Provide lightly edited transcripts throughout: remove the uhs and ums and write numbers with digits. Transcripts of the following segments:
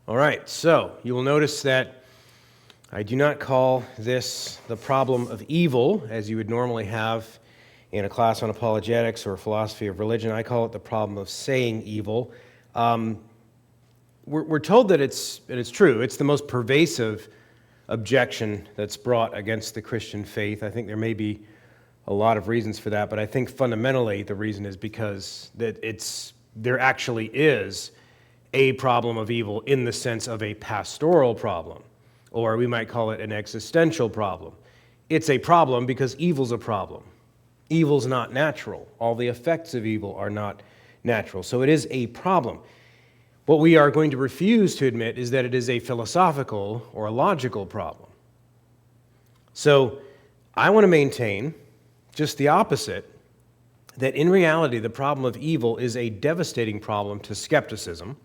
All right, so you will notice that I do not call this the problem of evil, as you would normally have in a class on apologetics or philosophy of religion. I call it the problem of saying evil. We're told that it's true. It's the most pervasive objection that's brought against the Christian faith. I think there may be a lot of reasons for that, but I think fundamentally the reason is because there actually is a problem of evil in the sense of a pastoral problem, or we might call it an existential problem. It's a problem because evil's a problem. Evil's not natural. All the effects of evil are not natural. So it is a problem. What we are going to refuse to admit is that it is a philosophical or a logical problem. So I want to maintain just the opposite, that in reality the problem of evil is a devastating problem to skepticism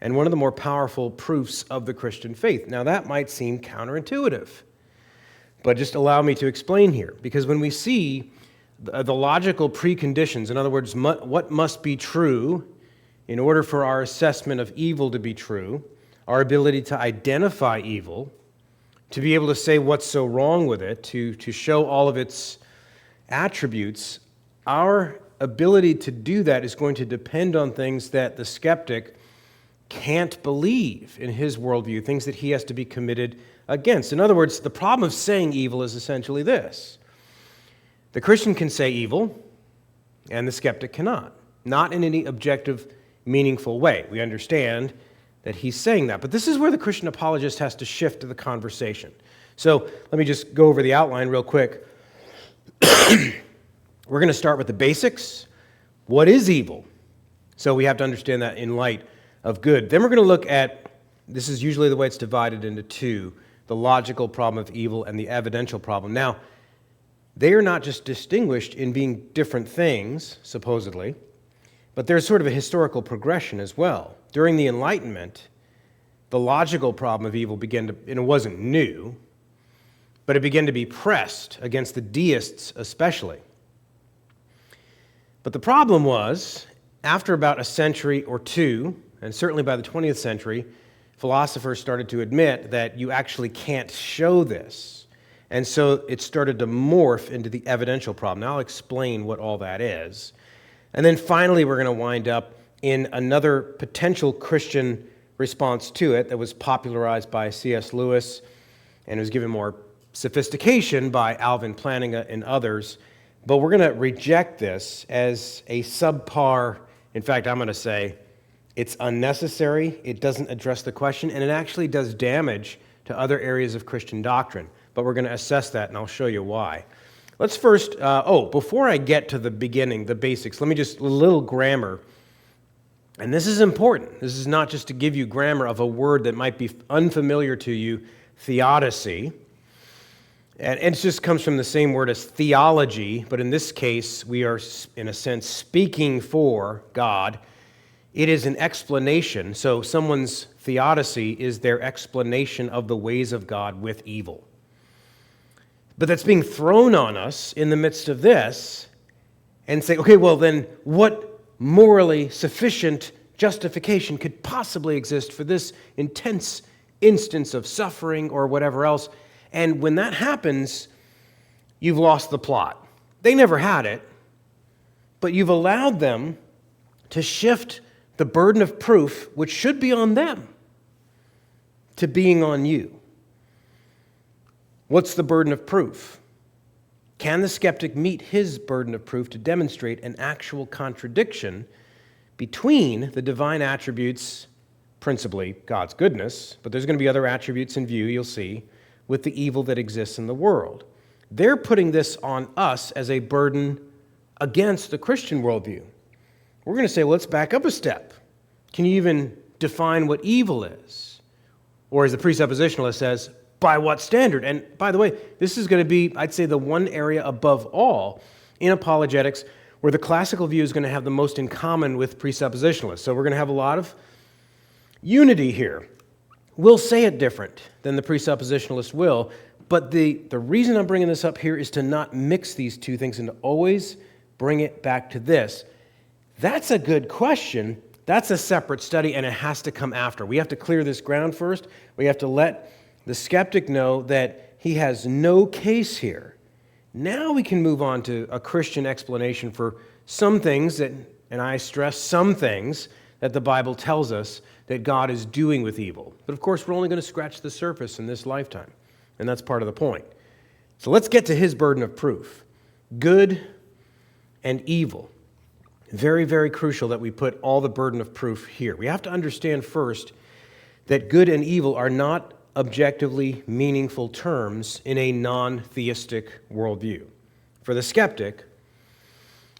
and one of the more powerful proofs of the Christian faith. Now that might seem counterintuitive, but just allow me to explain here. Because when we see the logical preconditions, in other words, what must be true in order for our assessment of evil to be true, our ability to identify evil, to be able to say what's so wrong with it, to show all of its attributes, our ability to do that is going to depend on things that the skeptic can't believe in his worldview, things that he has to be committed against. In other words, the problem of saying evil is essentially this. The Christian can say evil, and the skeptic cannot. Not in any objective, meaningful way. We understand that he's saying that. But this is where the Christian apologist has to shift to the conversation. So let me just go over the outline real quick. We're going to start with the basics. What is evil? So we have to understand that in light of good. Then we're going to look at, this is usually the way it's divided into two, the logical problem of evil and the evidential problem. Now, they are not just distinguished in being different things, supposedly, but there's sort of a historical progression as well. During the Enlightenment, the logical problem of evil began to, and it wasn't new, but it began to be pressed against the deists especially. But the problem was, after about a century or two, and certainly by the 20th century, philosophers started to admit that you actually can't show this. And so it started to morph into the evidential problem. Now I'll explain what all that is. And then finally, we're going to wind up in another potential Christian response to it that was popularized by C.S. Lewis and was given more sophistication by Alvin Plantinga and others. But we're going to reject this as a subpar, in fact, I'm going to say, it's unnecessary, it doesn't address the question, and it actually does damage to other areas of Christian doctrine. But we're going to assess that, and I'll show you why. Let's first, before I get to the beginning, the basics, let me just, a little grammar. And this is important. This is not just to give you grammar of a word that might be unfamiliar to you, theodicy. And it just comes from the same word as theology, but in this case, we are, in a sense, speaking for God. It is an explanation. So someone's theodicy is their explanation of the ways of God with evil. But that's being thrown on us in the midst of this and say, okay, well then what morally sufficient justification could possibly exist for this intense instance of suffering or whatever else? And when that happens, you've lost the plot. They never had it, but you've allowed them to shift the burden of proof, which should be on them, to being on you. What's the burden of proof? Can the skeptic meet his burden of proof to demonstrate an actual contradiction between the divine attributes, principally God's goodness, but there's going to be other attributes in view, you'll see, with the evil that exists in the world? They're putting this on us as a burden against the Christian worldview. We're going to say, well, let's back up a step. Can you even define what evil is? Or as the presuppositionalist says, by what standard? And by the way, this is going to be, I'd say, the one area above all in apologetics where the classical view is going to have the most in common with presuppositionalists. So we're going to have a lot of unity here. We'll say it different than the presuppositionalist will, but the reason I'm bringing this up here is to not mix these two things and to always bring it back to this. That's a good question. That's a separate study, and it has to come after. We have to clear this ground first. We have to let the skeptic know that he has no case here. Now we can move on to a Christian explanation for some things that, and I stress some things, that the Bible tells us that God is doing with evil. But of course, we're only going to scratch the surface in this lifetime, and that's part of the point. So let's get to his burden of proof. Good and evil. Very, very crucial that we put all the burden of proof here. We have to understand first that good and evil are not objectively meaningful terms in a non-theistic worldview. For the skeptic,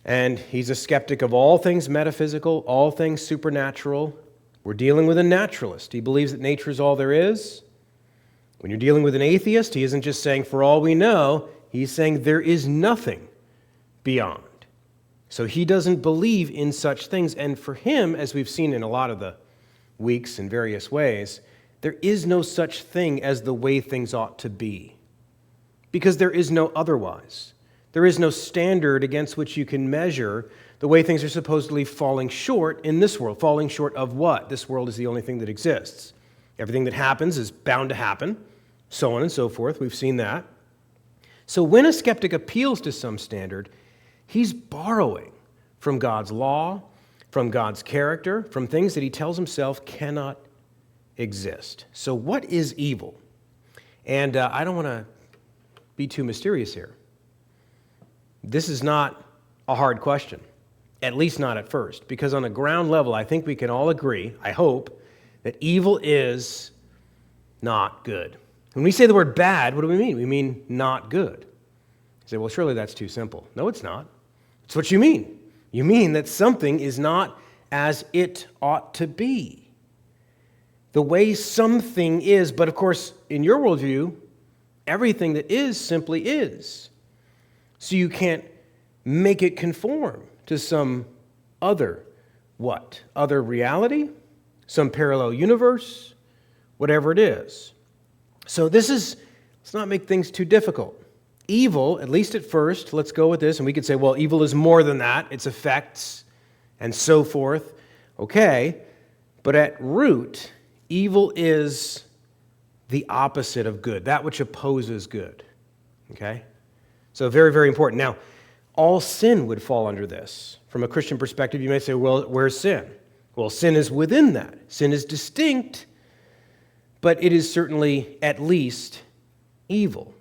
and he's a skeptic of all things metaphysical, all things supernatural, we're dealing with a naturalist. He believes that nature is all there is. When you're dealing with an atheist, he isn't just saying, for all we know, he's saying there is nothing beyond. So he doesn't believe in such things. And for him, as we've seen in a lot of the weeks in various ways, there is no such thing as the way things ought to be. Because there is no otherwise. There is no standard against which you can measure the way things are supposedly falling short in this world. Falling short of what? This world is the only thing that exists. Everything that happens is bound to happen, so on and so forth. We've seen that. So when a skeptic appeals to some standard, he's borrowing from God's law, from God's character, from things that he tells himself cannot exist. So what is evil? And I don't want to be too mysterious here. This is not a hard question, at least not at first, because on a ground level, I think we can all agree, I hope, that evil is not good. When we say the word bad, what do we mean? We mean not good. You say, well, surely that's too simple. No, it's not. It's what you mean. You mean that something is not as it ought to be. The way something is, but of course, in your worldview, everything that is simply is. So you can't make it conform to some other what? Other reality? Some parallel universe? Whatever it is. So let's not make things too difficult. Evil, at least at first, let's go with this, and we could say, well, evil is more than that, its effects, and so forth. Okay, but at root, evil is the opposite of good, that which opposes good. Okay? So very, very important. Now, all sin would fall under this. From a Christian perspective, you may say, well, where's sin? Well, sin is within that. Sin is distinct, but it is certainly at least evil.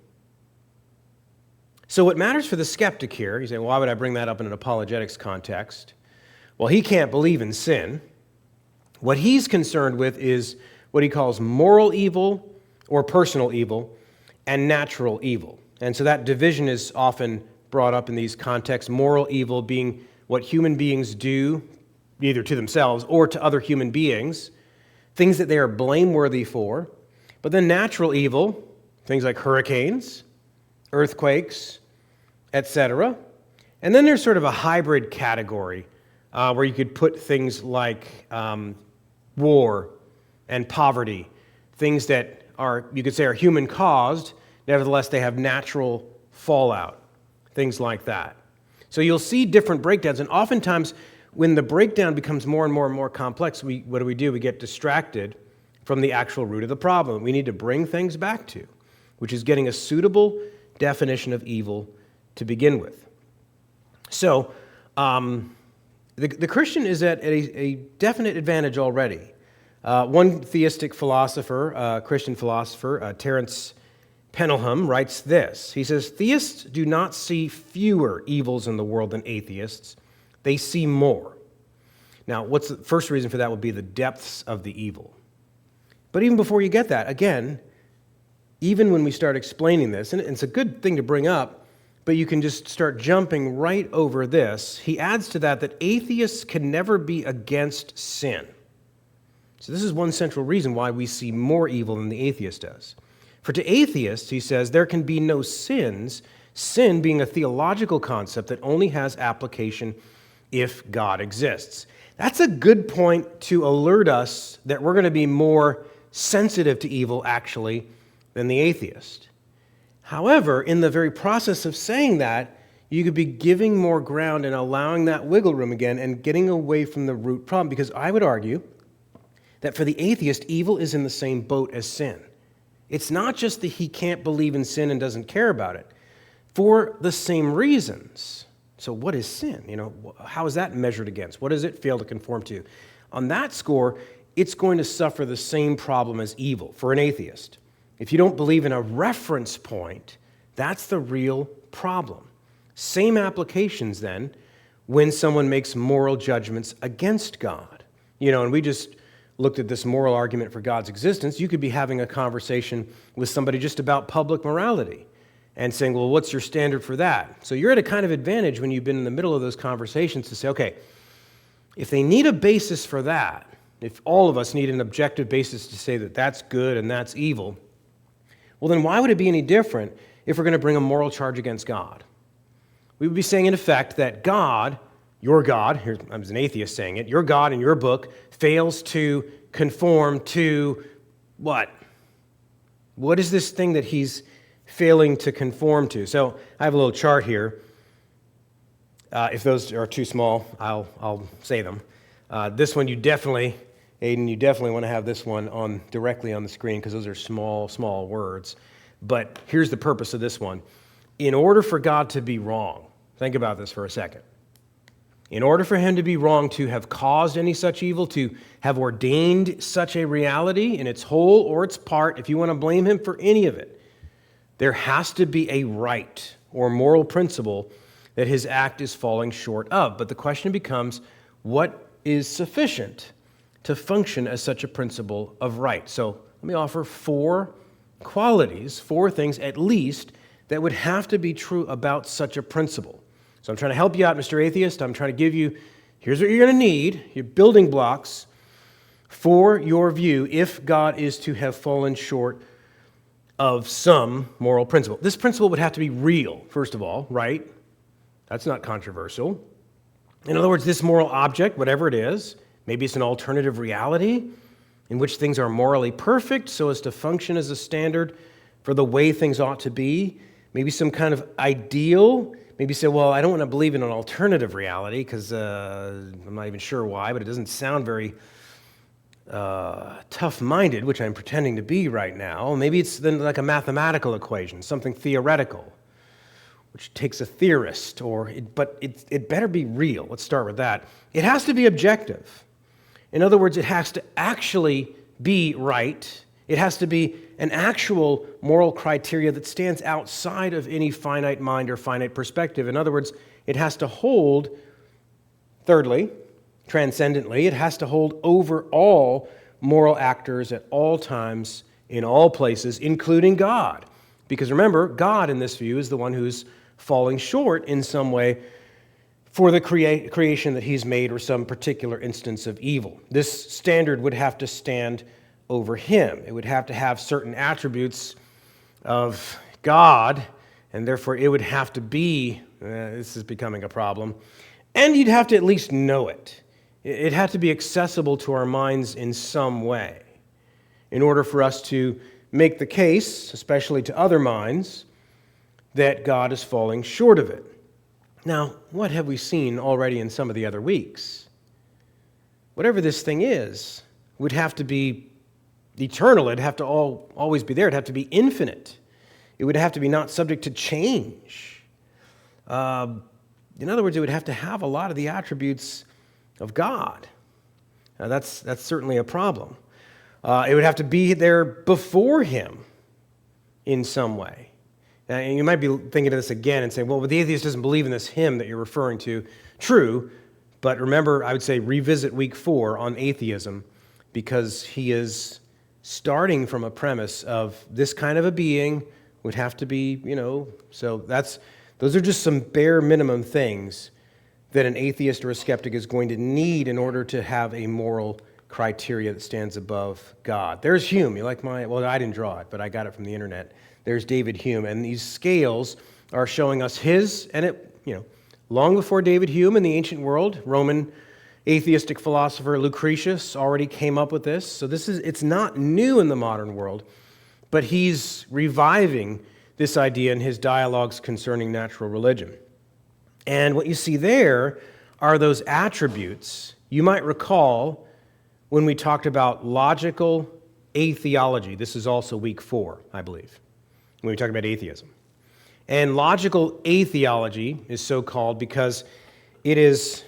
So what matters for the skeptic here, you say, why would I bring that up in an apologetics context? Well, he can't believe in sin. What he's concerned with is what he calls moral evil or personal evil and natural evil. And so that division is often brought up in these contexts, moral evil being what human beings do, either to themselves or to other human beings, things that they are blameworthy for. But then natural evil, things like hurricanes, earthquakes, etc. And then there's sort of a hybrid category where you could put things like war and poverty, things that are, you could say, are human-caused, nevertheless they have natural fallout, things like that. So you'll see different breakdowns, and oftentimes when the breakdown becomes more and more and more complex, what do? We get distracted from the actual root of the problem. We need to bring things back to, which is getting a suitable definition of evil to begin with. So the Christian is at a definite advantage already. One theistic philosopher, Christian philosopher, Terence Penelham, writes this. He says, theists do not see fewer evils in the world than atheists. They see more. Now, what's the first reason for that would be the depths of the evil. But even before you get that, again, even when we start explaining this, and it's a good thing to bring up, but you can just start jumping right over this. He adds to that atheists can never be against sin. So this is one central reason why we see more evil than the atheist does. For to atheists, he says, there can be no sins, sin being a theological concept that only has application if God exists. That's a good point to alert us that we're going to be more sensitive to evil, actually, than the atheist. However, in the very process of saying that, you could be giving more ground and allowing that wiggle room again and getting away from the root problem. Because I would argue that for the atheist, evil is in the same boat as sin. It's not just that he can't believe in sin and doesn't care about it, for the same reasons. So what is sin? How is that measured against? What does it fail to conform to? On that score, it's going to suffer the same problem as evil for an atheist. If you don't believe in a reference point, that's the real problem. Same applications then when someone makes moral judgments against God. And we just looked at this moral argument for God's existence. You could be having a conversation with somebody just about public morality and saying, well, what's your standard for that? So you're at a kind of advantage when you've been in the middle of those conversations to say, okay, if they need a basis for that, if all of us need an objective basis to say that that's good and that's evil, well, then why would it be any different if we're going to bring a moral charge against God? We would be saying, in effect, that God, your God, here I'm an atheist saying it, your God in your book fails to conform to what? What is this thing that he's failing to conform to? So I have a little chart here. If those are too small, I'll say them. This one Aiden, you definitely want to have this one directly on the screen because those are small words. But here's the purpose of this one. In order for God to be wrong, think about this for a second. In order for him to be wrong, to have caused any such evil, to have ordained such a reality in its whole or its part, if you want to blame him for any of it, there has to be a right or moral principle that his act is falling short of. But the question becomes, what is sufficient to function as such a principle of right? So let me offer 4 qualities, 4 things at least, that would have to be true about such a principle. So I'm trying to help you out, Mr. Atheist. I'm trying to give you, here's what you're going to need, your building blocks for your view if God is to have fallen short of some moral principle. This principle would have to be real, first of all, right? That's not controversial. In other words, this moral object, whatever it is, maybe it's an alternative reality in which things are morally perfect so as to function as a standard for the way things ought to be. Maybe some kind of ideal. Maybe say, well, I don't want to believe in an alternative reality because I'm not even sure why, but it doesn't sound very tough-minded, which I'm pretending to be right now. Maybe it's then like a mathematical equation, something theoretical, which takes a theorist, but it better be real. Let's start with that. It has to be objective. In other words, it has to actually be right. It has to be an actual moral criteria that stands outside of any finite mind or finite perspective. In other words, it has to hold, thirdly, transcendently, it has to hold over all moral actors at all times, in all places, including God. Because remember, God in this view is the one who's falling short in some way for the creation that he's made or some particular instance of evil. This standard would have to stand over him. It would have to have certain attributes of God, and therefore it would have to be, this is becoming a problem, and you'd have to at least know it. It had to be accessible to our minds in some way in order for us to make the case, especially to other minds, that God is falling short of it. Now, what have we seen already in some of the other weeks? Whatever this thing is would have to be eternal. It'd have to always be there. It'd have to be infinite. It would have to be not subject to change. In other words, it would have to have a lot of the attributes of God. Now, that's certainly a problem. It would have to be there before him in some way. Now, you might be thinking of this again and saying, well, the atheist doesn't believe in this him that you're referring to. True, but remember, I would say revisit week 4 on atheism, because he is starting from a premise of this kind of a being would have to be, so those are just some bare minimum things that an atheist or a skeptic is going to need in order to have a moral criteria that stands above God. There's Hume. You like well, I didn't draw it, but I got it from the internet. There's David Hume, and these scales are showing us his, and long before David Hume in the ancient world, Roman atheistic philosopher Lucretius already came up with this. So it's not new in the modern world, but he's reviving this idea in his dialogues concerning natural religion. And what you see there are those attributes. You might recall when we talked about logical atheology. This is also week 4, I believe, when we talked about atheism. And logical atheology is so called because it is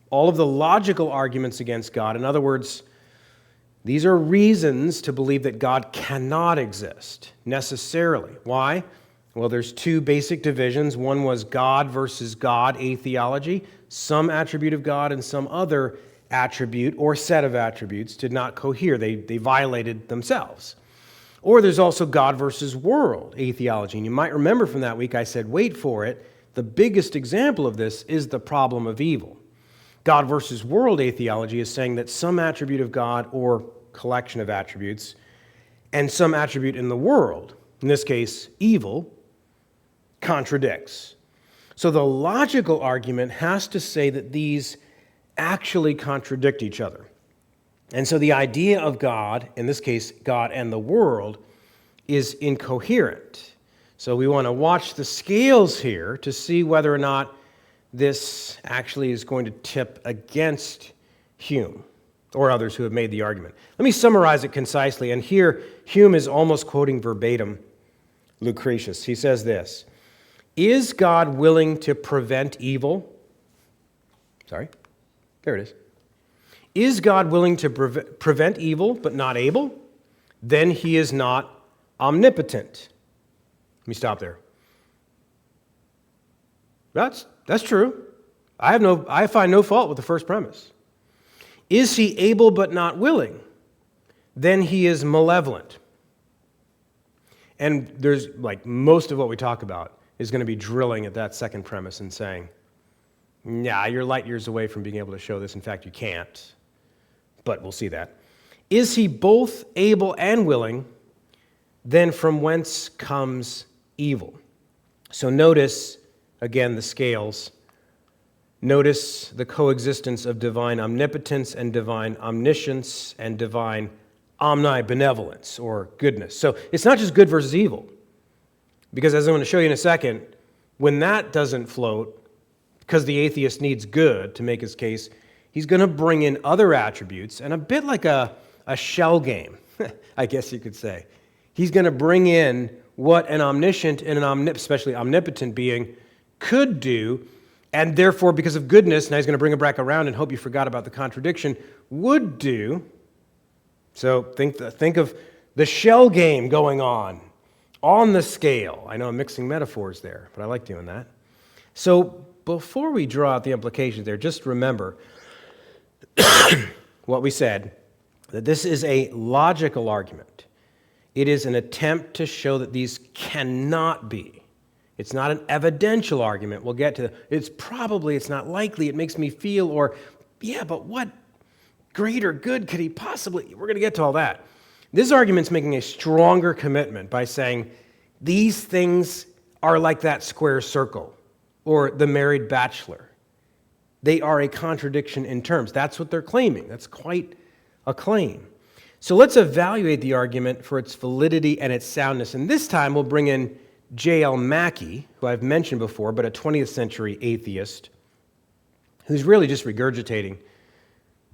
all of the logical arguments against God. In other words, these are reasons to believe that God cannot exist necessarily. Why? Well, there's 2 basic divisions. One was God versus God atheology. Some attribute of God and some other attribute or set of attributes did not cohere. They violated themselves. Or there's also God versus world atheology. And you might remember from that week I said, wait for it, the biggest example of this is the problem of evil. God versus world atheology is saying that some attribute of God or collection of attributes and some attribute in the world, in this case evil, contradicts. So the logical argument has to say that these actually contradict each other. And so the idea of God, in this case God and the world, is incoherent. So we want to watch the scales here to see whether or not this actually is going to tip against Hume or others who have made the argument. Let me summarize it concisely. And here, Hume is almost quoting verbatim Lucretius. He says this: is God willing to prevent evil? Sorry, there it is. Is God willing to prevent evil but not able? Then he is not omnipotent. Let me stop there. That's true. I find no fault with the first premise. Is he able but not willing? Then he is malevolent. And there's, like, most of what we talk about is going to be drilling at that second premise and saying, nah, you're light years away from being able to show this. In fact, you can't. But we'll see that. Is he both able and willing? Then from whence comes evil? So notice, again, the scales. Notice the coexistence of divine omnipotence and divine omniscience and divine omnibenevolence, or goodness. So it's not just good versus evil. Because as I'm going to show you in a second, when that doesn't float, because the atheist needs good to make his case, he's going to bring in other attributes, and a bit like a shell game, I guess you could say. He's going to bring in what an omniscient and especially omnipotent being could do, and therefore, because of goodness, now he's going to bring it back around and hope you forgot about the contradiction, would do. So think of the shell game going on the scale. I know I'm mixing metaphors there, but I like doing that. So before we draw out the implications there, just remember what we said, that this is a logical argument. It is an attempt to show that these cannot be. It's not an evidential argument. We'll get to it's not likely, it makes me feel, or, yeah, but what greater good could he possibly? We're going to get to all that. This argument's making a stronger commitment by saying these things are like that square circle or the married bachelor. They are a contradiction in terms. That's what they're claiming. That's quite a claim. So let's evaluate the argument for its validity and its soundness. And this time we'll bring in J.L. Mackie, who I've mentioned before, but a 20th century atheist, who's really just regurgitating,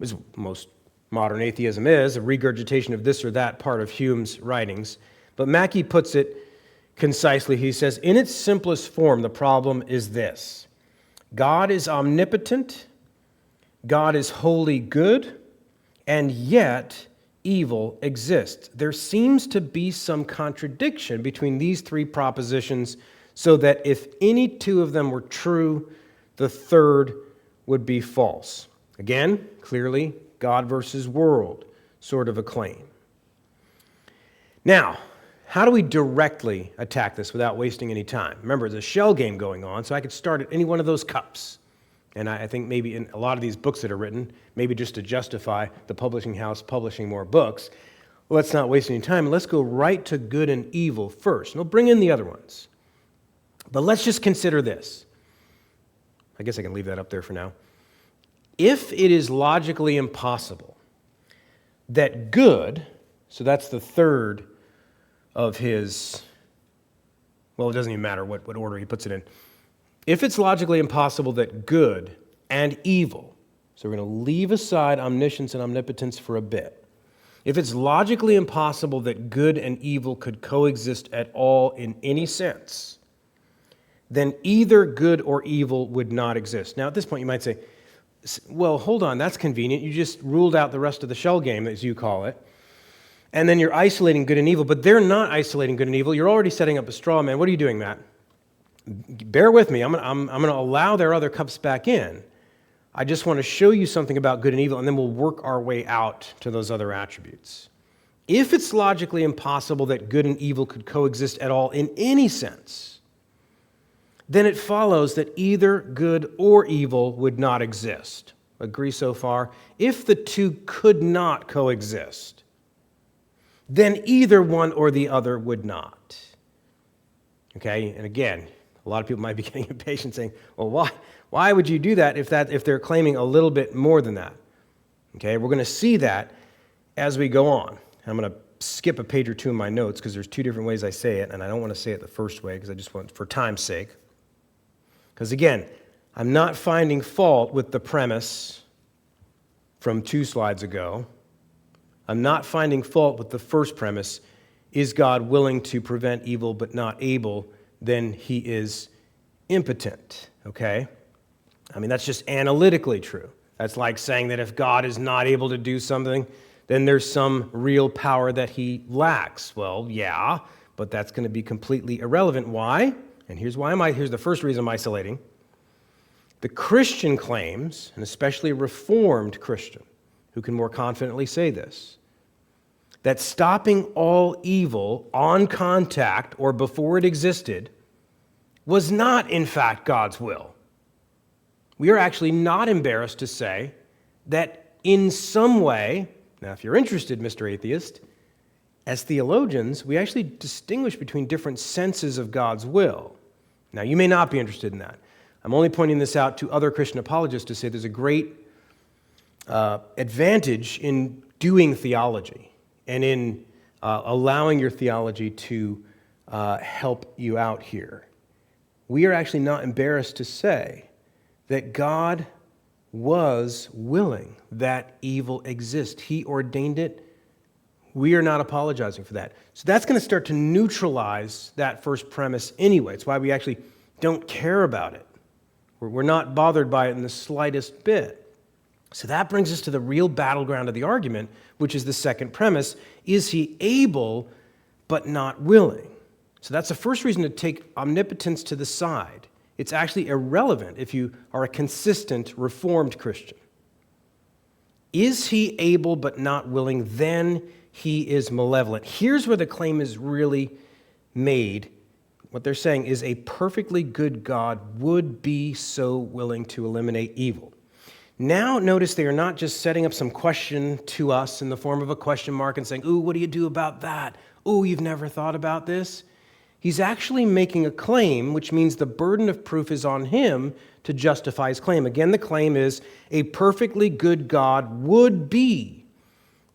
as most modern atheism is, a regurgitation of this or that part of Hume's writings. But Mackie puts it concisely. He says, in its simplest form, the problem is this: God is omnipotent, God is wholly good, and yet evil exists. There seems to be some contradiction between these three propositions, so that if any two of them were true, the third would be false. Again, clearly, God versus world sort of a claim. Now, how do we directly attack this without wasting any time? Remember, there's a shell game going on, so I could start at any one of those cups. And I think maybe in a lot of these books that are written, maybe just to justify the publishing house publishing more books, let's not waste any time. Let's go right to good and evil first. And we'll bring in the other ones. But let's just consider this. I guess I can leave that up there for now. If it is logically impossible that good, so that's the third of his, well, it doesn't even matter what order he puts it in. if it's logically impossible that good and evil, so we're going to leave aside omniscience and omnipotence for a bit. If it's logically impossible that good and evil could coexist at all in any sense, then either good or evil would not exist. Now, at this point, you might say, well, hold on, that's convenient. You just ruled out the rest of the shell game, as you call it, and then you're isolating good and evil, but they're not isolating good and evil. You're already setting up a straw man. What are you doing, Matt? Bear with me. I'm going to allow their other cups back in. I just want to show you something about good and evil, and then we'll work our way out to those other attributes. If it's logically impossible that good and evil could coexist at all in any sense, then it follows that either good or evil would not exist. Agree so far? If the two could not coexist, then either one or the other would not. Okay, and again, a lot of people might be getting impatient saying, well, why would you do that if they're claiming a little bit more than that? Okay, we're going to see that as we go on. I'm going to skip a page or two in my notes because there's two different ways I say it, and I don't want to say it the first way because I just want, for time's sake. Because again, I'm not finding fault with the premise from 2 slides ago. I'm not finding fault with the first premise. Is God willing to prevent evil but not able? Then he is impotent, okay? I mean, that's just analytically true. That's like saying that if God is not able to do something, then there's some real power that he lacks. Well, yeah, but that's going to be completely irrelevant. Why? And here's the first reason I'm isolating. The Christian claims, and especially a Reformed Christian, who can more confidently say this, that stopping all evil on contact or before it existed was not, in fact, God's will. We are actually not embarrassed to say that in some way, now if you're interested, Mr. Atheist, as theologians, we actually distinguish between different senses of God's will. Now, you may not be interested in that. I'm only pointing this out to other Christian apologists to say there's a great advantage in doing theology and in allowing your theology to help you out here. We are actually not embarrassed to say that God was willing that evil exist. He ordained it. We are not apologizing for that. So that's going to start to neutralize that first premise anyway. It's why we actually don't care about it. We're not bothered by it in the slightest bit. So that brings us to the real battleground of the argument, which is the second premise. Is he able but not willing? So that's the first reason to take omnipotence to the side. It's actually irrelevant if you are a consistent Reformed Christian. Is he able but not willing? Then he is malevolent. Here's where the claim is really made. What they're saying is a perfectly good God would be so willing to eliminate evil. Now notice they are not just setting up some question to us in the form of a question mark and saying, ooh, what do you do about that? Ooh, you've never thought about this? He's actually making a claim, which means the burden of proof is on him to justify his claim. Again, the claim is a perfectly good God would be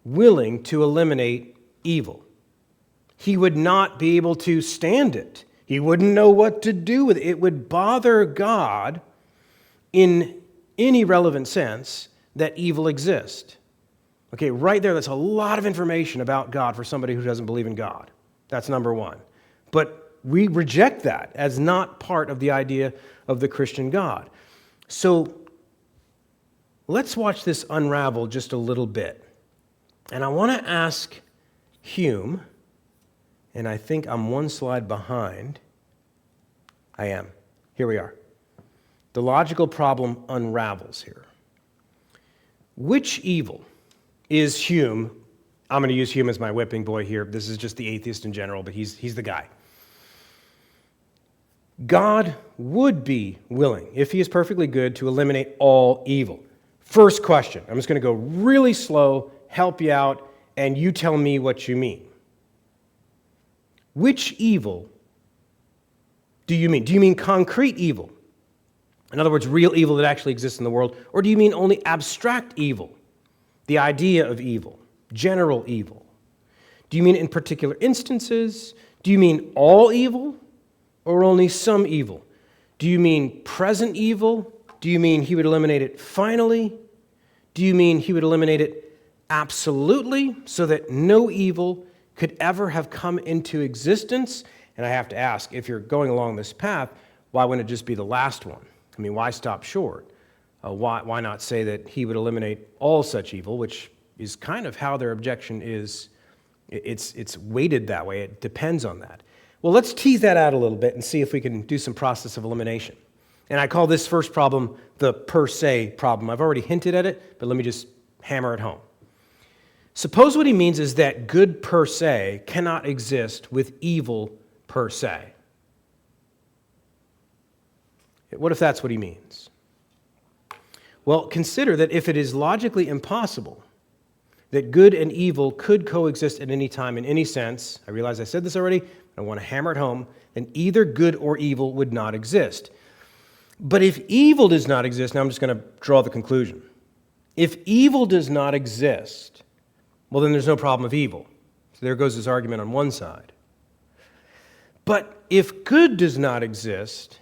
willing to eliminate evil. He would not be able to stand it. He wouldn't know what to do with it. It would bother God in any relevant sense that evil exists. Okay, right there, that's a lot of information about God for somebody who doesn't believe in God. That's number one. But we reject that as not part of the idea of the Christian God. So let's watch this unravel just a little bit. And I want to ask Hume, and I think I'm one slide behind. I am. Here we are. The logical problem unravels here. Which evil is Hume? I'm going to use Hume as my whipping boy here. This is just the atheist in general, but he's the guy. God would be willing, if he is perfectly good, to eliminate all evil. First question. I'm just going to go really slow, help you out, and you tell me what you mean. Which evil do you mean? Do you mean concrete evil? In other words, real evil that actually exists in the world? Or do you mean only abstract evil? The idea of evil, general evil? Do you mean in particular instances? Do you mean all evil or only some evil? Do you mean present evil? Do you mean he would eliminate it finally? Do you mean he would eliminate it absolutely so that no evil could ever have come into existence? And I have to ask, if you're going along this path, why wouldn't it just be the last one? I mean, why stop short? Why not say that he would eliminate all such evil, which is kind of how their objection is. It's weighted that way. It depends on that. Well, let's tease that out a little bit and see if we can do some process of elimination. And I call this first problem the per se problem. I've already hinted at it, but let me just hammer it home. Suppose what he means is that good per se cannot exist with evil per se. What if that's what he means? Well, consider that if it is logically impossible that good and evil could coexist at any time in any sense, I realize I said this already, I want to hammer it home, then either good or evil would not exist. But if evil does not exist, now I'm just going to draw the conclusion. If evil does not exist, well, then there's no problem of evil. So there goes his argument on one side. But if good does not exist,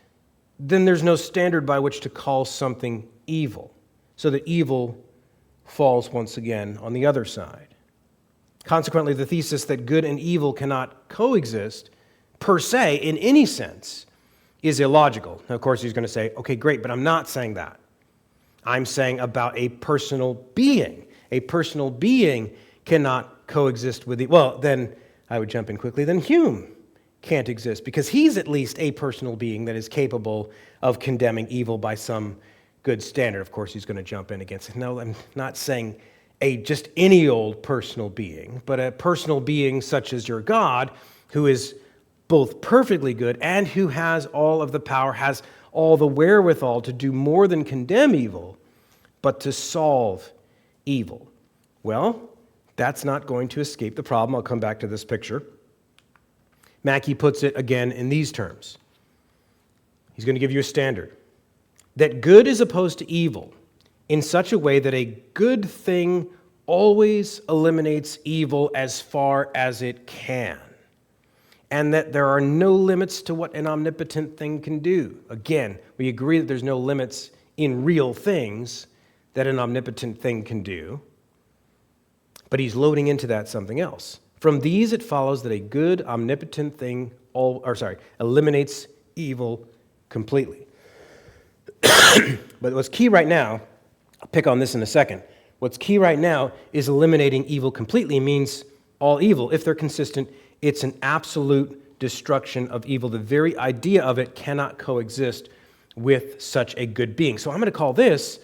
then there's no standard by which to call something evil. So that evil falls once again on the other side. Consequently, the thesis that good and evil cannot coexist per se in any sense is illogical. Now, of course, he's going to say, okay, great, but I'm not saying that. I'm saying about a personal being. A personal being cannot coexist with well, then I would jump in quickly, then Hume can't exist because he's at least a personal being that is capable of condemning evil by some good standard. Of course, he's going to jump in against it. No, I'm not saying just any old personal being, but a personal being such as your God, who is both perfectly good and who has all of the power, has all the wherewithal to do more than condemn evil, but to solve evil. Well, that's not going to escape the problem. I'll come back to this picture. Mackey puts it again in these terms. He's going to give you a standard. That good is opposed to evil in such a way that a good thing always eliminates evil as far as it can, and that there are no limits to what an omnipotent thing can do. Again, we agree that there's no limits in real things that an omnipotent thing can do, but he's loading into that something else. From these, it follows that a good, omnipotent thing eliminates evil completely. But what's key right now, I'll pick on this in a second. What's key right now is eliminating evil completely means all evil. If they're consistent, it's an absolute destruction of evil. The very idea of it cannot coexist with such a good being. So I'm going to call this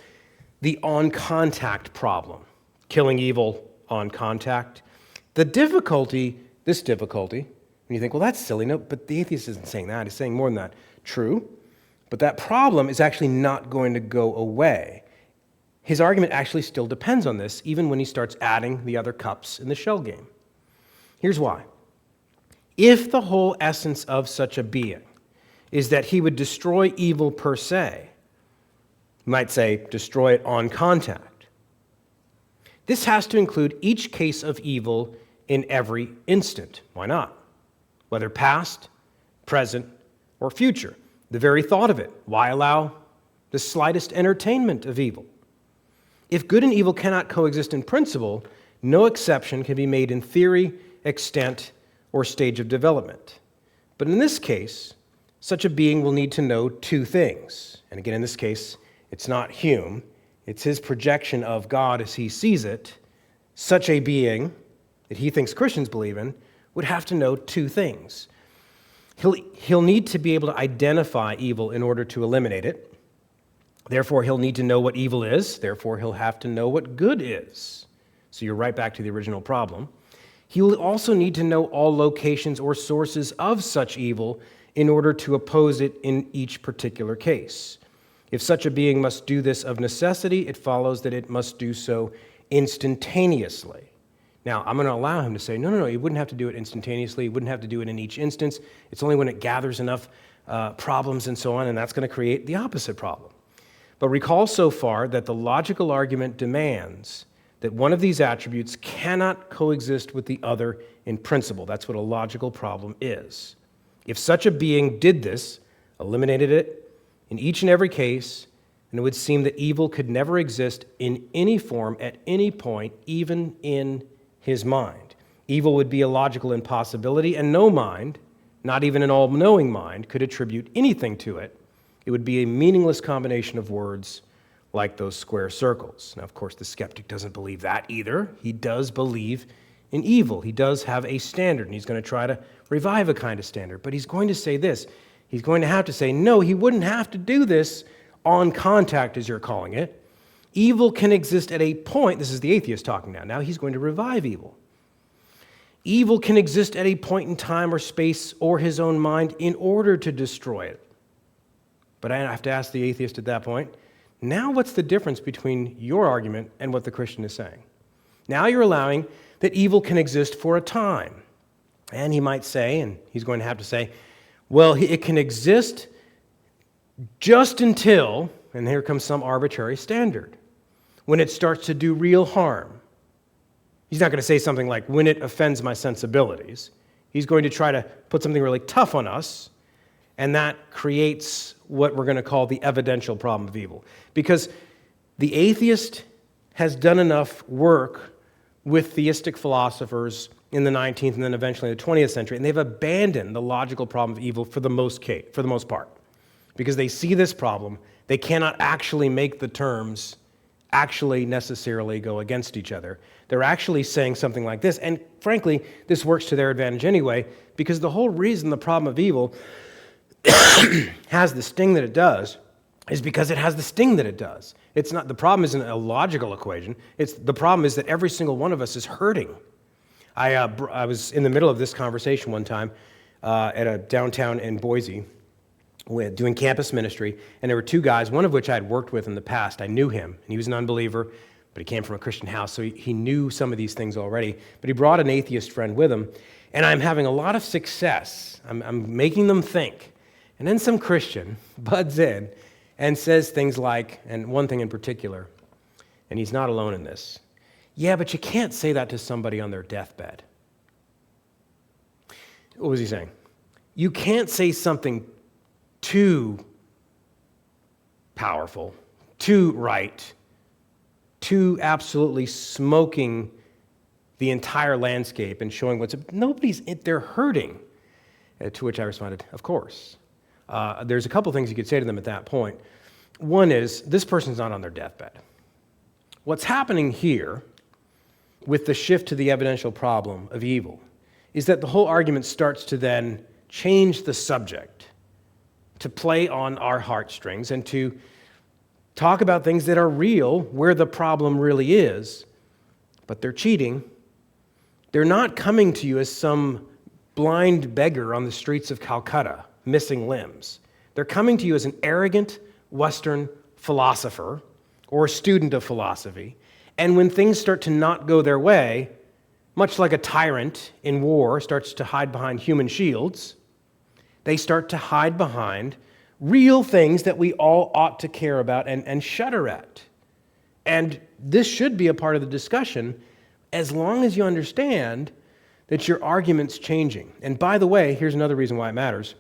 the on-contact problem. Killing evil on contact. This difficulty, when you think, well, that's silly. No, but the atheist isn't saying that. He's saying more than that. True. But that problem is actually not going to go away. His argument actually still depends on this, even when he starts adding the other cups in the shell game. Here's why. If the whole essence of such a being is that he would destroy evil per se, you might say destroy it on contact. This has to include each case of evil in every instant. Why not? Whether past, present, or future. The very thought of it. Why allow the slightest entertainment of evil? If good and evil cannot coexist in principle, no exception can be made in theory, extent, or stage of development. But in this case, such a being will need to know two things. And again, in this case, it's not Hume. It's his projection of God as he sees it. Such a being that he thinks Christians believe in would have to know two things. He'll need to be able to identify evil in order to eliminate it. Therefore, he'll need to know what evil is. Therefore, he'll have to know what good is. So you're right back to the original problem. He will also need to know all locations or sources of such evil in order to oppose it in each particular case. If such a being must do this of necessity, it follows that it must do so instantaneously. Now, I'm going to allow him to say, no, he wouldn't have to do it instantaneously. He wouldn't have to do it in each instance. It's only when it gathers enough problems and so on, and that's going to create the opposite problem. But recall so far that the logical argument demands that one of these attributes cannot coexist with the other in principle. That's what a logical problem is. If such a being did this, eliminated it, in each and every case, and it would seem that evil could never exist in any form at any point, even in his mind. Evil would be a logical impossibility, and no mind, not even an all-knowing mind, could attribute anything to it. It would be a meaningless combination of words like those square circles. Now, of course, the skeptic doesn't believe that either. He does believe in evil. He does have a standard, and he's going to try to revive a kind of standard. But he's going to say this. He's going to have to say, no, he wouldn't have to do this on contact, as you're calling it. Evil can exist at a point. This is the atheist talking now. Now he's going to revive evil. Evil can exist at a point in time or space or his own mind in order to destroy it. But I have to ask the atheist at that point, now what's the difference between your argument and what the Christian is saying? Now you're allowing that evil can exist for a time. And he might say, and he's going to have to say, well, it can exist just until, and here comes some arbitrary standard, when it starts to do real harm. He's not going to say something like, when it offends my sensibilities. He's going to try to put something really tough on us, and that creates what we're going to call the evidential problem of evil. Because the atheist has done enough work with theistic philosophers in the 19th and then eventually in the 20th century, and they've abandoned the logical problem of evil for the most part. Because they see this problem, they cannot actually make the terms actually necessarily go against each other. They're actually saying something like this, and frankly, this works to their advantage anyway, because the whole reason the problem of evil has the sting that it does is because it has the sting that it does. It's not, the problem isn't a logical equation. The problem is that every single one of us is hurting. I was in the middle of this conversation one time at a downtown in Boise, doing campus ministry, and there were two guys, one of which I had worked with in the past. I knew him, and he was an unbeliever, but he came from a Christian house, so he knew some of these things already. But he brought an atheist friend with him, and I'm having a lot of success. I'm making them think. And then some Christian buds in and says things like, and one thing in particular, and he's not alone in this, yeah, but you can't say that to somebody on their deathbed. What was he saying? You can't say something too powerful, too right, too absolutely smoking the entire landscape and showing they're hurting. To which I responded, of course. There's a couple things you could say to them at that point. One is, this person's not on their deathbed. What's happening here with the shift to the evidential problem of evil is that the whole argument starts to then change the subject, to play on our heartstrings and to talk about things that are real, where the problem really is, but they're cheating. They're not coming to you as some blind beggar on the streets of Calcutta, missing limbs. They're coming to you as an arrogant Western philosopher or a student of philosophy, and when things start to not go their way, much like a tyrant in war starts to hide behind human shields, they start to hide behind real things that we all ought to care about and shudder at. And this should be a part of the discussion as long as you understand that your argument's changing. And by the way, here's another reason why it matters.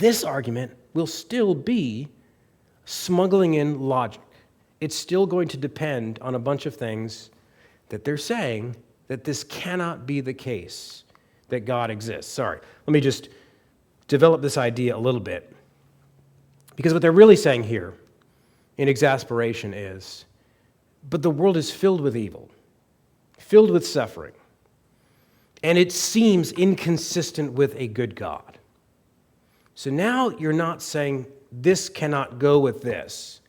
This argument will still be smuggling in logic. It's still going to depend on a bunch of things that they're saying that this cannot be the case, that God exists. Sorry, let me just develop this idea a little bit. Because what they're really saying here in exasperation is, but the world is filled with evil, filled with suffering, and it seems inconsistent with a good God. So now you're not saying this cannot go with this.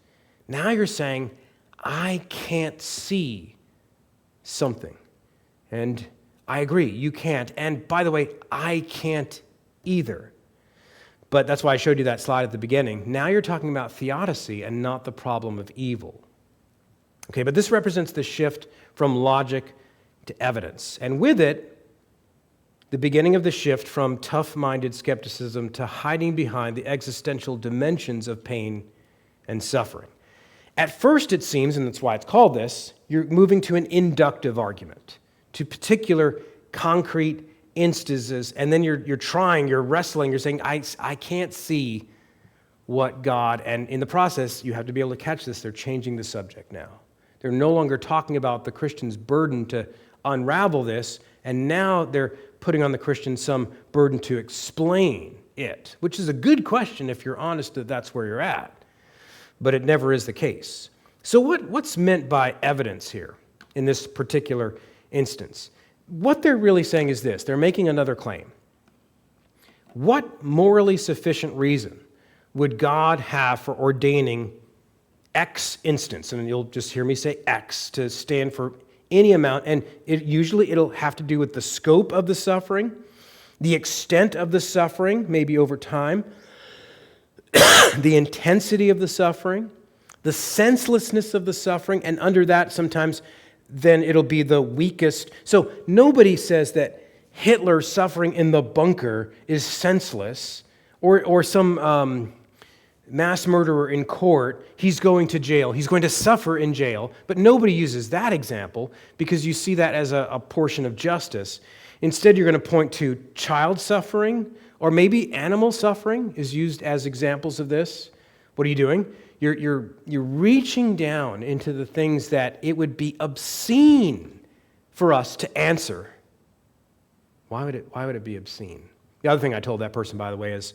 Now you're saying, I can't see something. And I agree, you can't. And by the way, I can't either. But that's why I showed you that slide at the beginning. Now you're talking about theodicy and not the problem of evil. Okay, but this represents the shift from logic to evidence. And with it, the beginning of the shift from tough-minded skepticism to hiding behind the existential dimensions of pain and suffering. At first, it seems, and that's why it's called this, you're moving to an inductive argument, to particular concrete instances, and then you're wrestling, you're saying, I can't see what God, and in the process, you have to be able to catch this, they're changing the subject now. They're no longer talking about the Christian's burden to unravel this, and now they're putting on the Christian some burden to explain it, which is a good question if you're honest that that's where you're at, but it never is the case. So what's meant by evidence here in this particular instance? What they're really saying is this. They're making another claim. What morally sufficient reason would God have for ordaining X instance? And you'll just hear me say X to stand for any amount, and it'll have to do with the scope of the suffering, the extent of the suffering, maybe over time, the intensity of the suffering, the senselessness of the suffering, and under that sometimes then it'll be the weakest. So nobody says that Hitler suffering in the bunker is senseless, or some mass murderer in court, he's going to jail, he's going to suffer in jail, but nobody uses that example because you see that as a portion of justice. Instead, you're going to point to child suffering, or maybe animal suffering is used as examples of this. What are you doing? You're reaching down into the things that it would be obscene for us to answer. Why would it be obscene? The other thing I told that person, by the way, is,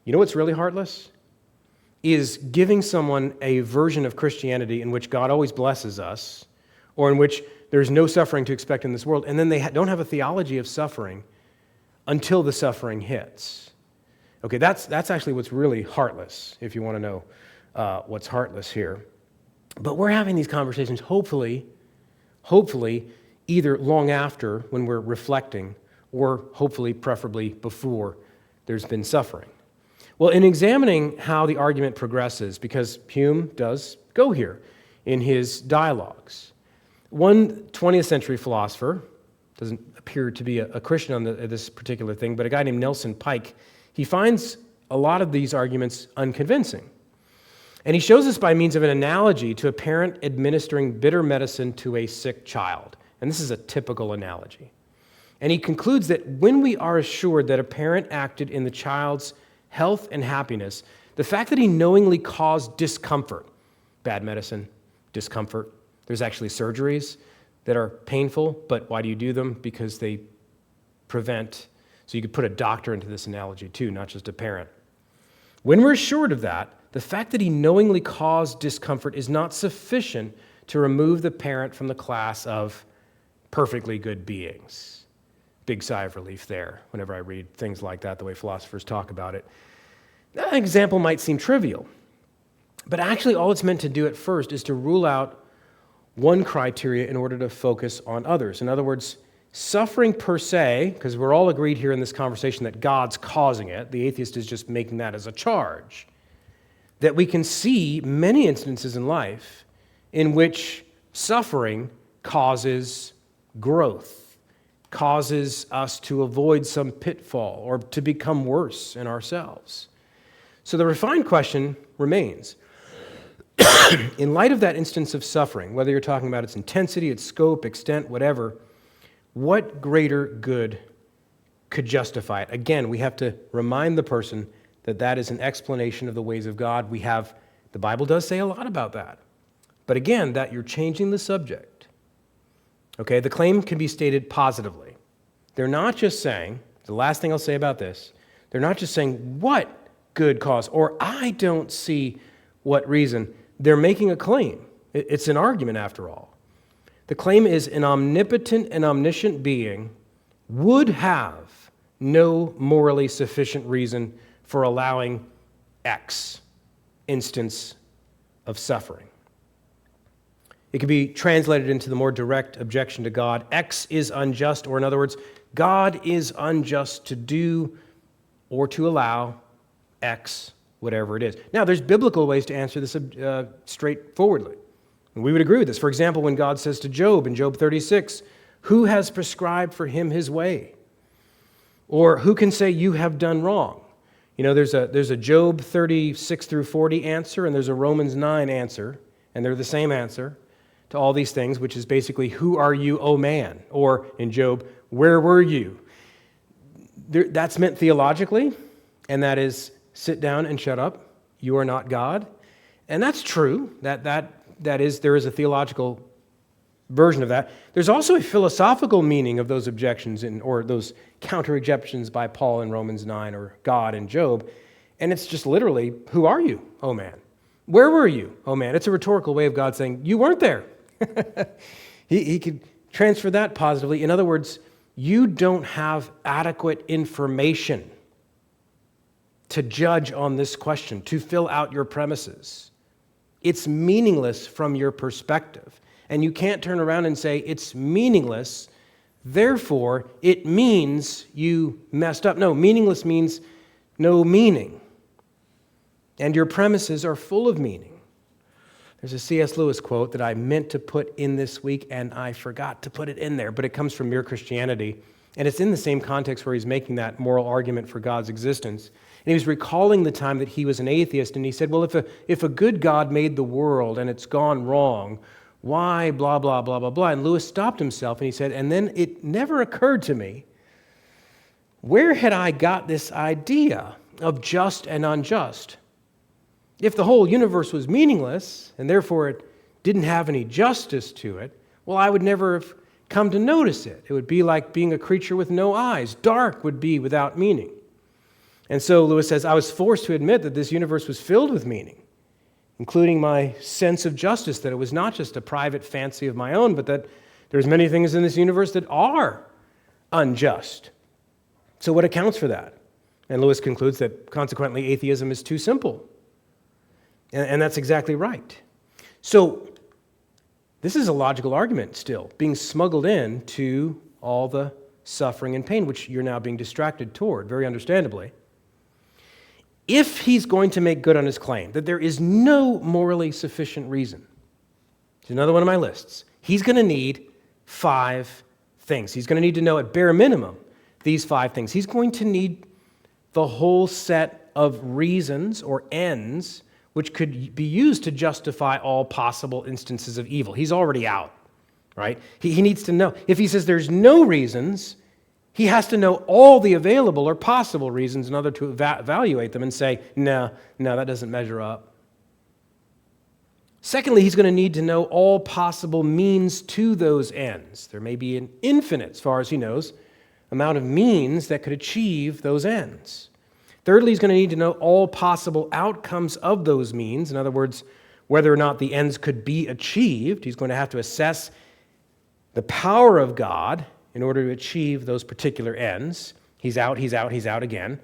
you know what's really heartless? Is giving someone a version of Christianity in which God always blesses us, or in which there's no suffering to expect in this world, and then they don't have a theology of suffering until the suffering hits. Okay, that's actually what's really heartless, if you want to know what's heartless here. But we're having these conversations, hopefully, either long after when we're reflecting, or hopefully, preferably before there's been suffering. Well, in examining how the argument progresses, because Hume does go here in his dialogues, one 20th century philosopher, doesn't appear to be a Christian on this particular thing, but a guy named Nelson Pike, he finds a lot of these arguments unconvincing. And he shows this by means of an analogy to a parent administering bitter medicine to a sick child. And this is a typical analogy. And he concludes that when we are assured that a parent acted in the child's health and happiness, the fact that he knowingly caused discomfort, bad medicine, discomfort, there's actually surgeries that are painful, but why do you do them? Because they prevent. So you could put a doctor into this analogy too, not just a parent. When we're assured of that, the fact that he knowingly caused discomfort is not sufficient to remove the parent from the class of perfectly good beings. Big sigh of relief there whenever I read things like that, the way philosophers talk about it. That example might seem trivial, but actually all it's meant to do at first is to rule out one criteria in order to focus on others. In other words, suffering per se, because we're all agreed here in this conversation that God's causing it, the atheist is just making that as a charge, that we can see many instances in life in which suffering causes growth, causes us to avoid some pitfall or to become worse in ourselves. So the refined question remains, in light of that instance of suffering, whether you're talking about its intensity, its scope, extent, whatever, what greater good could justify it? Again, we have to remind the person that that is an explanation of the ways of God. The Bible does say a lot about that. But again, that you're changing the subject. Okay, the claim can be stated positively. They're not just saying, the last thing I'll say about this, they're not just saying, what good cause, or I don't see what reason. They're making a claim. It's an argument after all. The claim is an omnipotent and omniscient being would have no morally sufficient reason for allowing X instance of suffering. It could be translated into the more direct objection to God. X is unjust, or in other words, God is unjust to do or to allow X, whatever it is. Now, there's biblical ways to answer this straightforwardly. And we would agree with this. For example, when God says to Job in Job 36, who has prescribed for him his way? Or who can say you have done wrong? You know, there's a Job 36 through 40 answer, and there's a Romans 9 answer, and they're the same answer to all these things, which is basically, who are you, O man? Or in Job, where were you? That's meant theologically, and that is, sit down and shut up. you are not God. And that's true. There is a theological version of that. There's also a philosophical meaning of those objections or those counter-objections by Paul in Romans 9 or God in Job. And it's just literally, who are you, oh man? Where were you, oh man? It's a rhetorical way of God saying, you weren't there. He could transfer that positively. In other words, you don't have adequate information to judge on this question, to fill out your premises. It's meaningless from your perspective. And you can't turn around and say, it's meaningless, therefore it means you messed up. No, meaningless means no meaning. And your premises are full of meaning. There's a C.S. Lewis quote that I meant to put in this week, and I forgot to put it in there, but it comes from Mere Christianity. And it's in the same context where he's making that moral argument for God's existence. And he was recalling the time that he was an atheist, and he said, well, if a good God made the world and it's gone wrong, why blah, blah, blah, blah, blah? And Lewis stopped himself and he said, and then it never occurred to me, where had I got this idea of just and unjust? If the whole universe was meaningless and therefore it didn't have any justice to it, well, I would never have come to notice it. It would be like being a creature with no eyes. Dark would be without meaning. And so Lewis says, I was forced to admit that this universe was filled with meaning, including my sense of justice, that it was not just a private fancy of my own, but that there's many things in this universe that are unjust. So what accounts for that? And Lewis concludes that consequently atheism is too simple. And that's exactly right. So this is a logical argument still, being smuggled in to all the suffering and pain, which you're now being distracted toward, very understandably. If he's going to make good on his claim that there is no morally sufficient reason, it's another one of my lists, he's going to need 5 things. He's going to need to know at bare minimum these 5 things. He's going to need the whole set of reasons or ends which could be used to justify all possible instances of evil. He's already out, right? He needs to know. If he says there's no reasons, he has to know all the available or possible reasons in order to evaluate them and say, no, that doesn't measure up. Secondly, he's going to need to know all possible means to those ends. There may be an infinite, as far as he knows, amount of means that could achieve those ends. Thirdly, he's going to need to know all possible outcomes of those means. In other words, whether or not the ends could be achieved. He's going to have to assess the power of God in order to achieve those particular ends. He's out again.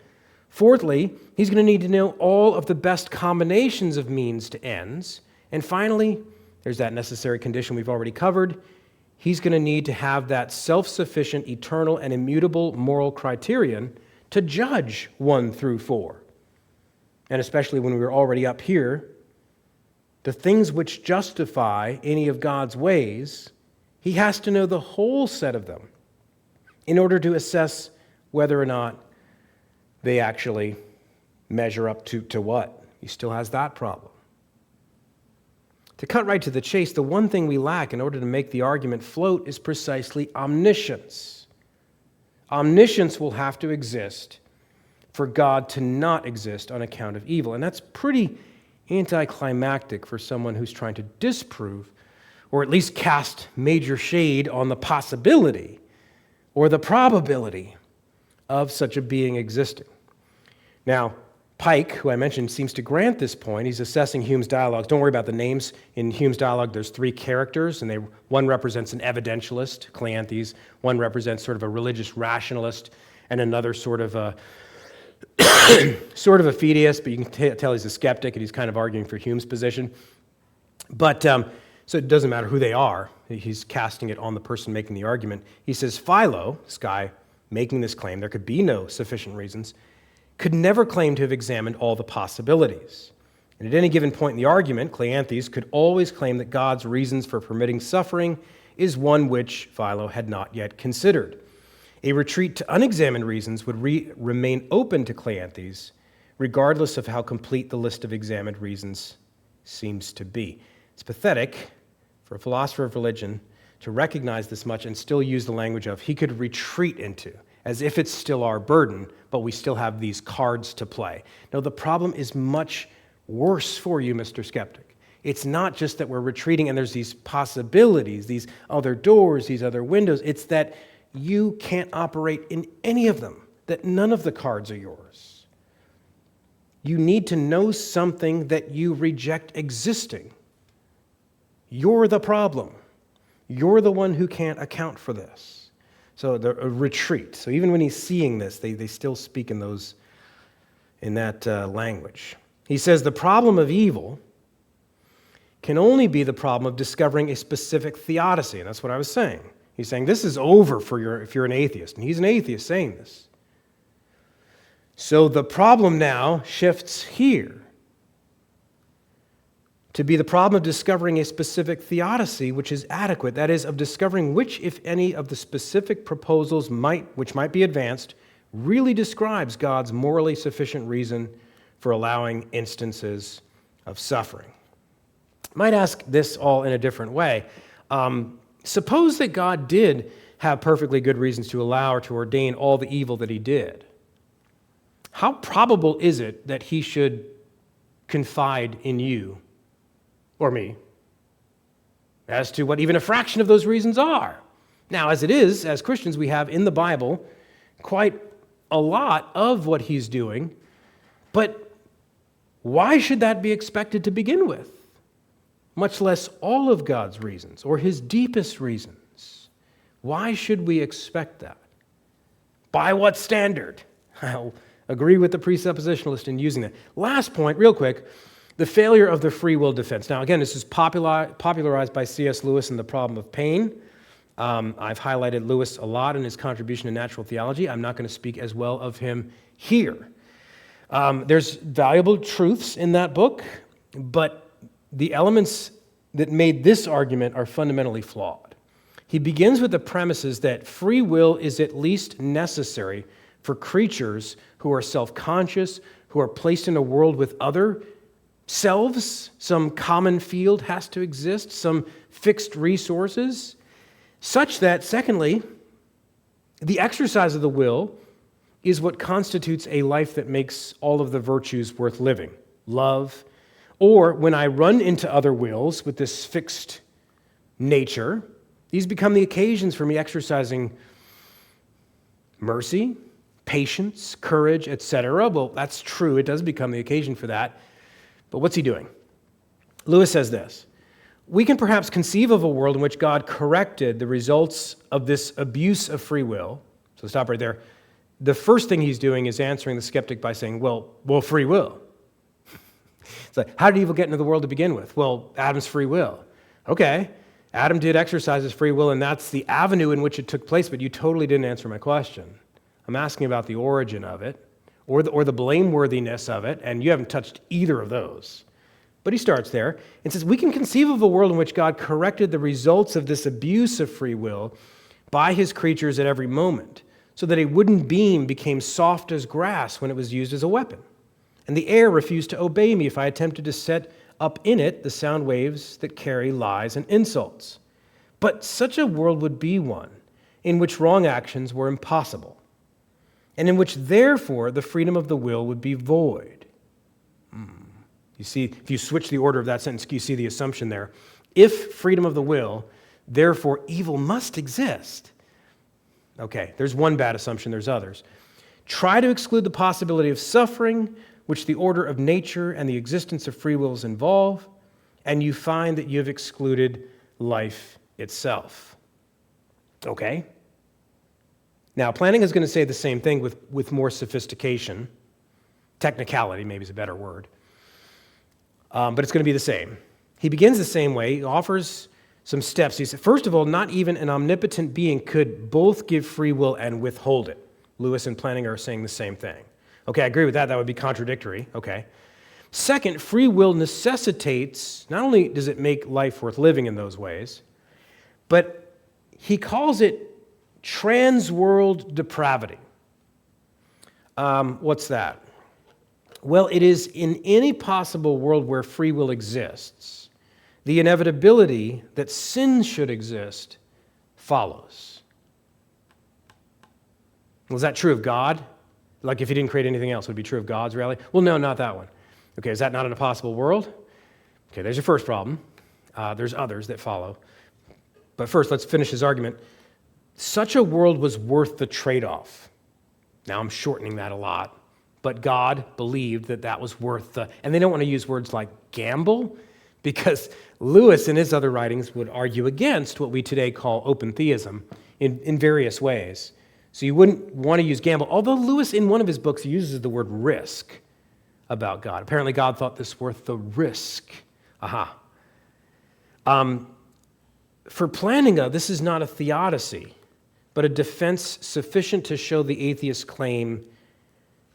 Fourthly, he's going to need to know all of the best combinations of means to ends. And finally, there's that necessary condition we've already covered. He's going to need to have that self-sufficient, eternal, and immutable moral criterion to judge 1 through 4. And especially when we're already up here, the things which justify any of God's ways, he has to know the whole set of them in order to assess whether or not they actually measure up to what. He still has that problem. To cut right to the chase, the one thing we lack in order to make the argument float is precisely omniscience. Omniscience will have to exist for God to not exist on account of evil. And that's pretty anticlimactic for someone who's trying to disprove or at least cast major shade on the possibility or the probability of such a being existing. Now, Pike, who I mentioned, seems to grant this point. He's assessing Hume's dialogues. Don't worry about the names. In Hume's dialogue, there's 3 characters, and one represents an evidentialist, Cleanthes, one represents sort of a religious rationalist, and another sort of a fideist, but you can tell he's a skeptic, and he's kind of arguing for Hume's position. But so it doesn't matter who they are. He's casting it on the person making the argument. He says, Philo, this guy making this claim, there could be no sufficient reasons, could never claim to have examined all the possibilities. And at any given point in the argument, Cleanthes could always claim that God's reasons for permitting suffering is one which Philo had not yet considered. A retreat to unexamined reasons would remain open to Cleanthes, regardless of how complete the list of examined reasons seems to be. It's pathetic for a philosopher of religion to recognize this much and still use the language of he could retreat into, as if it's still our burden, but we still have these cards to play. No, the problem is much worse for you, Mr. Skeptic. It's not just that we're retreating and there's these possibilities, these other doors, these other windows. It's that you can't operate in any of them, that none of the cards are yours. You need to know something that you reject existing. You're the problem. You're the one who can't account for this. So a retreat. So even when he's seeing this, they still speak in that language. He says the problem of evil can only be the problem of discovering a specific theodicy. And that's what I was saying. He's saying this is over if you're an atheist. And he's an atheist saying this. So the problem now shifts here to be the problem of discovering a specific theodicy which is adequate. That is, of discovering which, if any, of the specific proposals which might be advanced really describes God's morally sufficient reason for allowing instances of suffering. I might ask this all in a different way. Suppose that God did have perfectly good reasons to allow or to ordain all the evil that he did. How probable is it that he should confide in you or me as to what even a fraction of those reasons are? Now, as it is, as Christians, we have in the Bible quite a lot of what he's doing, but why should that be expected to begin with? Much less all of God's reasons or his deepest reasons. Why should we expect that? By what standard? I'll agree with the presuppositionalist in using that. Last point, real quick, the failure of the free will defense. Now, again, this is popularized by C.S. Lewis in The Problem of Pain. I've highlighted Lewis a lot in his contribution to natural theology. I'm not going to speak as well of him here. There's valuable truths in that book, but the elements that made this argument are fundamentally flawed. He begins with the premises that free will is at least necessary for creatures who are self-conscious, who are placed in a world with other selves. Some common field has to exist, some fixed resources, such that, secondly, the exercise of the will is what constitutes a life that makes all of the virtues worth living. Love, or when I run into other wills with this fixed nature, these become the occasions for me exercising mercy, patience, courage, etc. Well, that's true. It does become the occasion for that. But what's he doing? Lewis says this: we can perhaps conceive of a world in which God corrected the results of this abuse of free will. So stop right there. The first thing he's doing is answering the skeptic by saying, well, free will. It's like, how did evil get into the world to begin with? Well, Adam's free will. Okay, Adam did exercise his free will, and that's the avenue in which it took place, but you totally didn't answer my question. I'm asking about the origin of it, or the blameworthiness of it, and you haven't touched either of those. But he starts there and says, we can conceive of a world in which God corrected the results of this abuse of free will by his creatures at every moment, so that a wooden beam became soft as grass when it was used as a weapon, and the air refused to obey me if I attempted to set up in it the sound waves that carry lies and insults. But such a world would be one in which wrong actions were impossible, and in which, therefore, the freedom of the will would be void. You see, if you switch the order of that sentence, you see the assumption there. If freedom of the will, therefore evil must exist. Okay, there's one bad assumption, there's others. Try to exclude the possibility of suffering, which the order of nature and the existence of free wills involve, and you find that you have excluded life itself. Okay? Now, Planting is going to say the same thing with more sophistication. Technicality, maybe is a better word. But it's going to be the same. He begins the same way. He offers some steps. He said, first of all, not even an omnipotent being could both give free will and withhold it. Lewis and Planting are saying the same thing. Okay, I agree with that. That would be contradictory. Okay. Second, free will necessitates, not only does it make life worth living in those ways, but he calls it trans-world depravity. What's that? Well, it is in any possible world where free will exists, the inevitability that sin should exist follows. Was that true of God? Like if he didn't create anything else, would it be true of God's reality? Well, no, not that one. Okay, is that not an impossible world? Okay, there's your first problem. There's others that follow. But first, let's finish his argument. Such a world was worth the trade-off. Now, I'm shortening that a lot, but God believed that that was worth the, and they don't want to use words like gamble, because Lewis in his other writings would argue against what we today call open theism in various ways. So you wouldn't want to use gamble, although Lewis in one of his books uses the word risk about God. Apparently God thought this worth the risk. Aha. For Plantinga, this is not a theodicy, but a defense sufficient to show the atheist's claim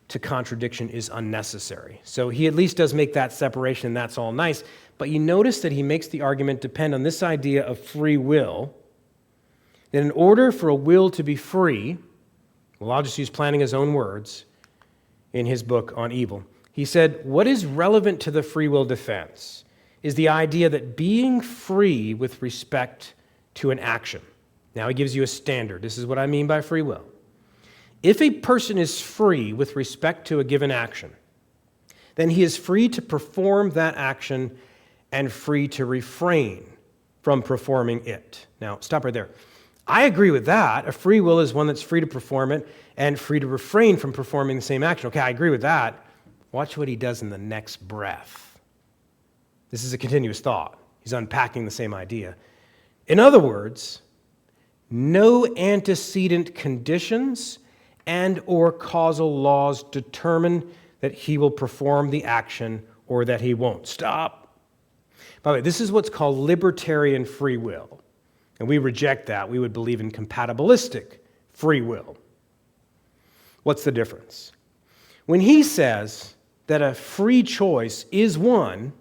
to contradiction is unnecessary. So he at least does make that separation, and that's all nice. But you notice that he makes the argument depend on this idea of free will, that in order for a will to be free, well, I'll just use Plantinga's own words in his book on evil. He said, what is relevant to the free will defense is the idea that being free with respect to an action. Now he gives you a standard. This is what I mean by free will. If a person is free with respect to a given action, then he is free to perform that action and free to refrain from performing it. Now, stop right there. I agree with that. A free will is one that's free to perform it and free to refrain from performing the same action. Okay, I agree with that. Watch what he does in the next breath. This is a continuous thought. He's unpacking the same idea. In other words, no antecedent conditions and or causal laws determine that he will perform the action or that he won't. Stop. By the way, this is what's called libertarian free will. And we reject that. We would believe in compatibilistic free will. What's the difference? When he says that a free choice is one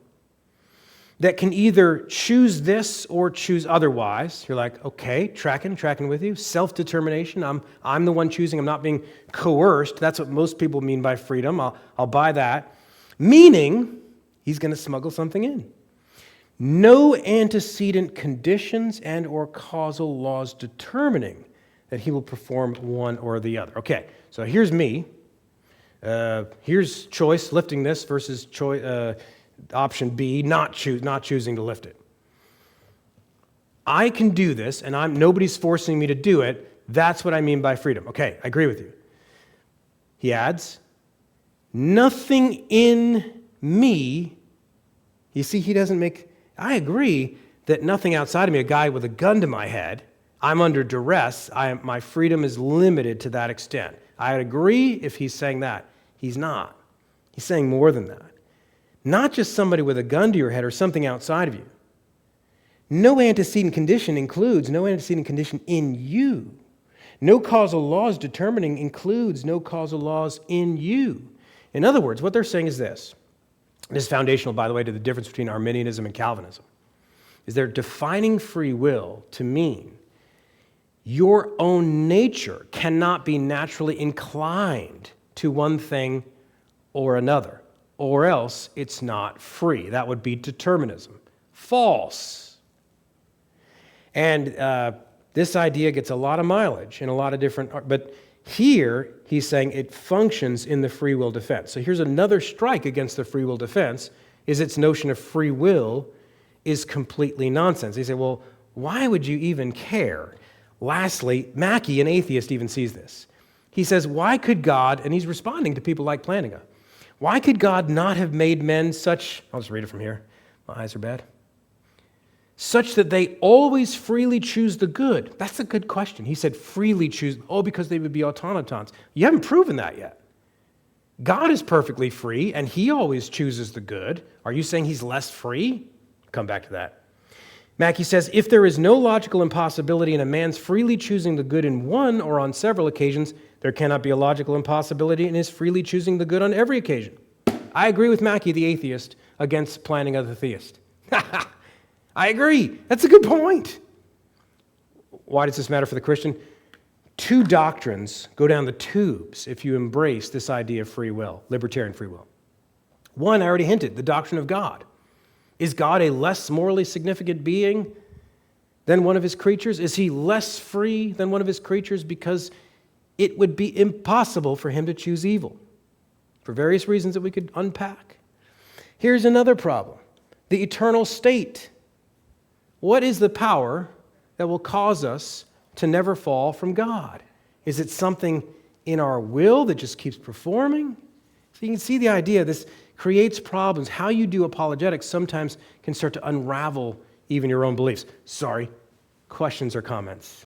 that can either choose this or choose otherwise, you're like, okay, tracking with you. Self-determination, I'm the one choosing. I'm not being coerced. That's what most people mean by freedom. I'll buy that. Meaning, he's going to smuggle something in. No antecedent conditions and or causal laws determining that he will perform one or the other. Okay, so here's me. Here's choice, lifting this, versus option B, not choosing to lift it. I can do this, and nobody's forcing me to do it. That's what I mean by freedom. Okay, I agree with you. He adds, nothing in me, you see, he doesn't make, I agree that nothing outside of me, a guy with a gun to my head, I'm under duress, my freedom is limited to that extent. I'd agree if he's saying that. He's not. He's saying more than that. Not just somebody with a gun to your head or something outside of you. No antecedent condition includes no antecedent condition in you. No causal laws determining includes no causal laws in you. In other words, what they're saying is this. This is foundational, by the way, to the difference between Arminianism and Calvinism. Is they're defining free will to mean your own nature cannot be naturally inclined to one thing or another, or else it's not free. That would be determinism. False. And this idea gets a lot of mileage in a lot of different, but here he's saying it functions in the free will defense. So here's another strike against the free will defense, is its notion of free will is completely nonsense. They say, well, why would you even care? Lastly, Mackey, an atheist, even sees this. He says, why could God, and he's responding to people like Plantinga, why could God not have made men such, I'll just read it from here, my eyes are bad, such that they always freely choose the good? That's a good question. He said freely choose, because they would be automatons. You haven't proven that yet. God is perfectly free, and he always chooses the good. Are you saying he's less free? Come back to that. Mackey says, if there is no logical impossibility in a man's freely choosing the good in one or on several occasions, there cannot be a logical impossibility in his freely choosing the good on every occasion. I agree with Mackey, the atheist, against Plantinga, the theist. I agree. That's a good point. Why does this matter for the Christian? Two doctrines go down the tubes if you embrace this idea of free will, libertarian free will. One, I already hinted, the doctrine of God. Is God a less morally significant being than one of his creatures? Is he less free than one of his creatures because it would be impossible for him to choose evil for various reasons that we could unpack? Here's another problem: the eternal state. What is the power that will cause us to never fall from God? Is it something in our will that just keeps performing? So you can see the idea. This creates problems. How you do apologetics sometimes can start to unravel even your own beliefs. Sorry, questions or comments?